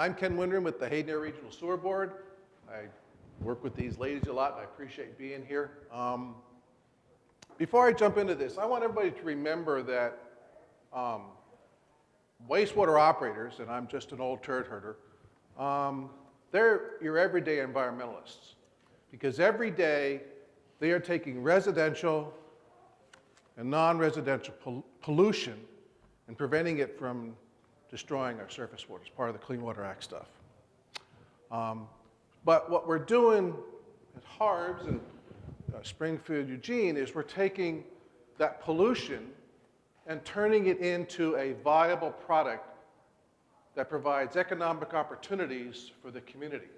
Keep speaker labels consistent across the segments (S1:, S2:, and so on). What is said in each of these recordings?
S1: I'm Ken Windram with the Hayden Area Regional Sewer Board. I work with these ladies a lot, and I appreciate being here. Before I jump into this, I want everybody to remember that wastewater operators, and I'm just an old turd herder, they're your everyday environmentalists, because every day they are taking residential and non-residential pollution and preventing it from destroying our surface water as part of the Clean Water Act stuff. But what we're doing at Harbs and Springfield, Eugene, is we're taking that pollution and turning it into a viable product that provides economic opportunities for the community.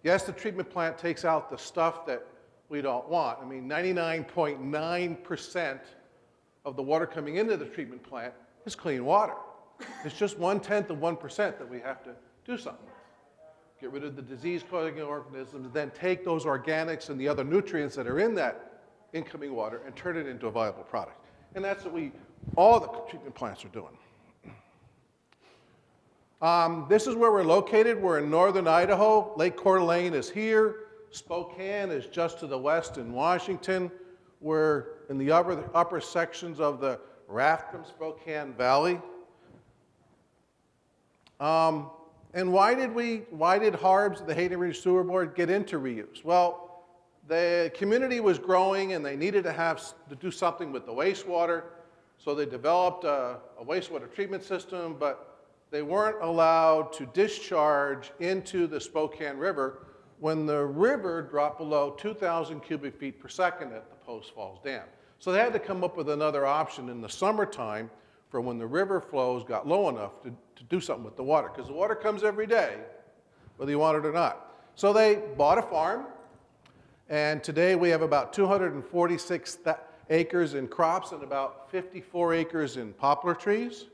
S1: Yes, the treatment plant takes out the stuff that we don't want. I mean, 99.9% of the water coming into the treatment plant is clean water. It's just 1/10 of 1% that we have to do something with. Get rid of the disease-causing organisms, then take those organics and the other nutrients that are in that incoming water and turn it into a viable product. And that's what all the treatment plants are doing. This is where we're located. We're in northern Idaho. Lake Coeur d'Alene is here. Spokane is just to the west in Washington. We're in the upper sections of the Windram-Spokane Valley. And why did Harbs, the Hayden Area Sewer Board, get into reuse? Well, the community was growing and they needed to do something with the wastewater, so they developed a wastewater treatment system, but they weren't allowed to discharge into the Spokane River when the river dropped below 2,000 cubic feet per second at the Post Falls Dam. So they had to come up with another option in the summertime for when the river flows got low enough to do something with the water, because the water comes every day, whether you want it or not. So they bought a farm, and today we have about 246 acres in crops and about 54 acres in poplar trees.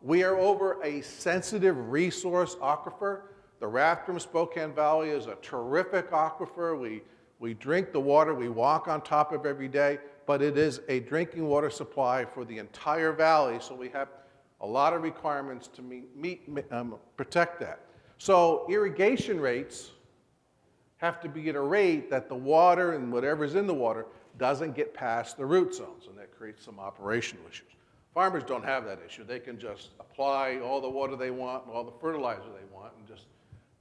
S1: We are over a sensitive resource aquifer. The Windram-Spokane Valley is a terrific aquifer. We drink the water we walk on top of every day, but it is a drinking water supply for the entire valley, so we have a lot of requirements to protect that. So irrigation rates have to be at a rate that the water and whatever's in the water doesn't get past the root zones, and that creates some operational issues. Farmers don't have that issue. They can just apply all the water they want and all the fertilizer they want and just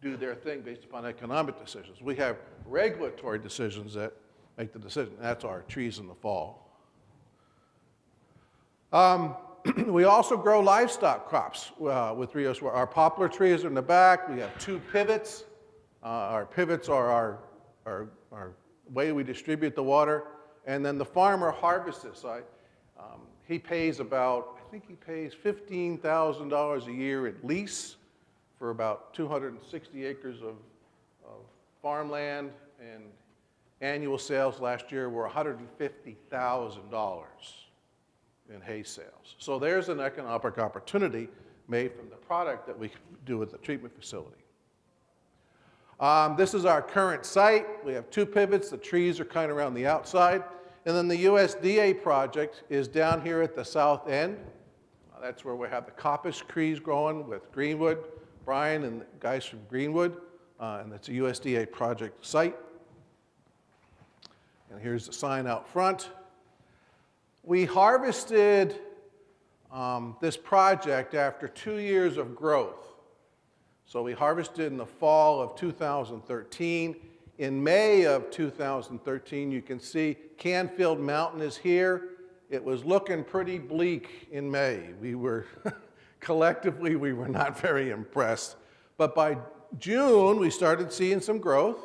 S1: do their thing based upon economic decisions. We have regulatory decisions that make the decision. That's our trees in the fall. We also grow livestock crops with Rios. Our poplar trees are in the back. We have 2 pivots. Our pivots are our way we distribute the water. And then the farmer harvests it. So he pays I think he pays $15,000 a year at lease for about 260 acres of farmland, and annual sales last year were $150,000 in hay sales. So there's an economic opportunity made from the product that we do at the treatment facility. This is our current site. We have 2 pivots. The trees are kind of around the outside. And then the USDA project is down here at the south end. That's where we have the coppice trees growing with Greenwood, Brian and the guys from Greenwood, and that's a USDA project site. And here's the sign out front. We harvested this project after 2 years of growth. So we harvested in the fall of 2013. In May of 2013, you can see Canfield Mountain is here. It was looking pretty bleak in May. We were, collectively, we were not very impressed. But by June, we started seeing some growth.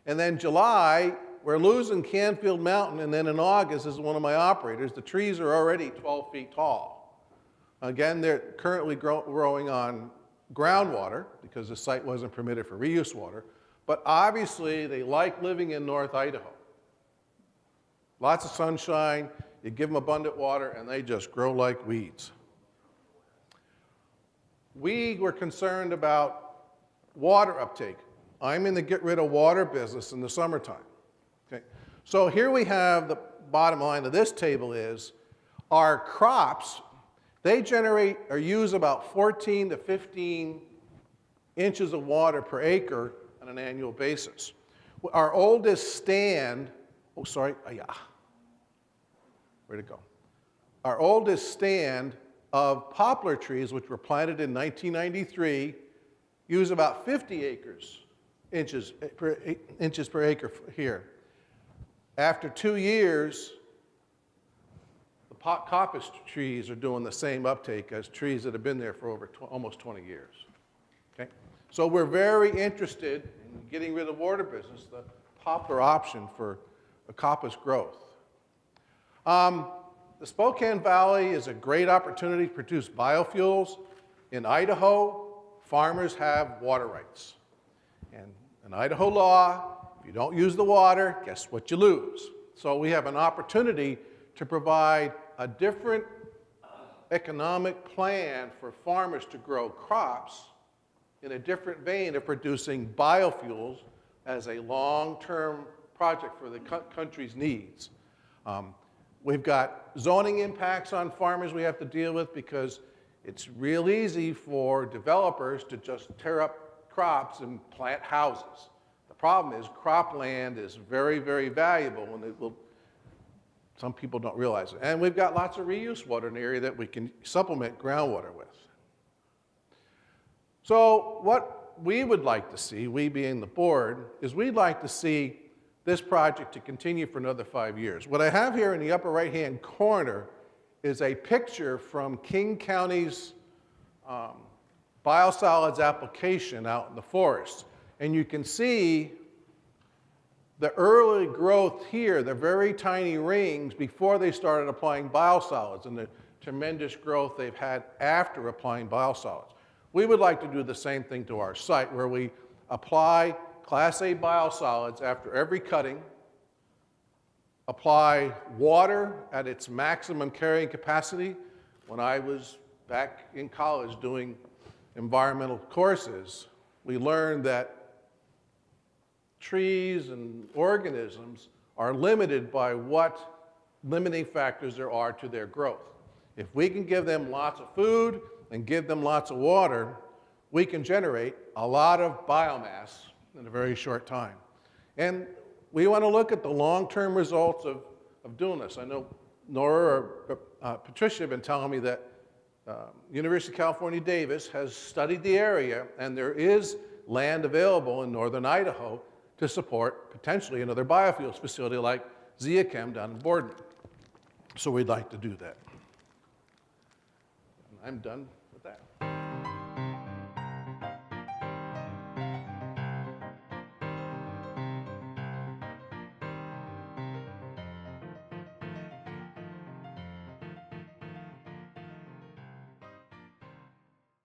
S1: And then July, we're losing Canfield Mountain. And then in August, this is one of my operators, the trees are already 12 feet tall. Again, they're currently growing on groundwater because the site wasn't permitted for reuse water. But obviously, they like living in North Idaho. Lots of sunshine, you give them abundant water, and they just grow like weeds. We were concerned about water uptake. I'm in the get rid of water business in the summertime. Okay? So here we have the bottom line of this table is our crops They generate or use about 14 to 15 inches of water per acre on an annual basis. Our oldest stand, oh, sorry, where'd it go? Our oldest stand of poplar trees, which were planted in 1993, use about 50 inches per acre here. After 2 years, the coppice trees are doing the same uptake as trees that have been there for over almost 20 years. Okay? So we're very interested in getting rid of the water business, the poplar option for a coppice growth. The Spokane Valley is a great opportunity to produce biofuels. In Idaho, farmers have water rights. And in Idaho law, if you don't use the water, guess what you lose? So we have an opportunity to provide a different economic plan for farmers to grow crops in a different vein of producing biofuels as a long-term project for the country's needs. We've got zoning impacts on farmers we have to deal with because it's real easy for developers to just tear up crops and plant houses. The problem is cropland is very, very valuable, and some people don't realize it. And we've got lots of reuse water in the area that we can supplement groundwater with. So what we would like to see, we being the board, is we'd like to see this project to continue for another 5 years. What I have here in the upper right-hand corner is a picture from King County's biosolids application out in the forest. And you can see the early growth here, the very tiny rings before they started applying biosolids, and the tremendous growth they've had after applying biosolids. We would like to do the same thing to our site, where we apply Class A biosolids after every cutting, apply water at its maximum carrying capacity. When I was back in college doing environmental courses, we learned that trees and organisms are limited by what limiting factors there are to their growth. If we can give them lots of food and give them lots of water, we can generate a lot of biomass in a very short time. And we want to look at the long-term results of doing this. I know Nora or Patricia have been telling me that University of California, Davis has studied the area, and there is land available in northern Idaho to support potentially another biofuels facility like Zeachem down in Borden. So we'd like to do that. And I'm done with that.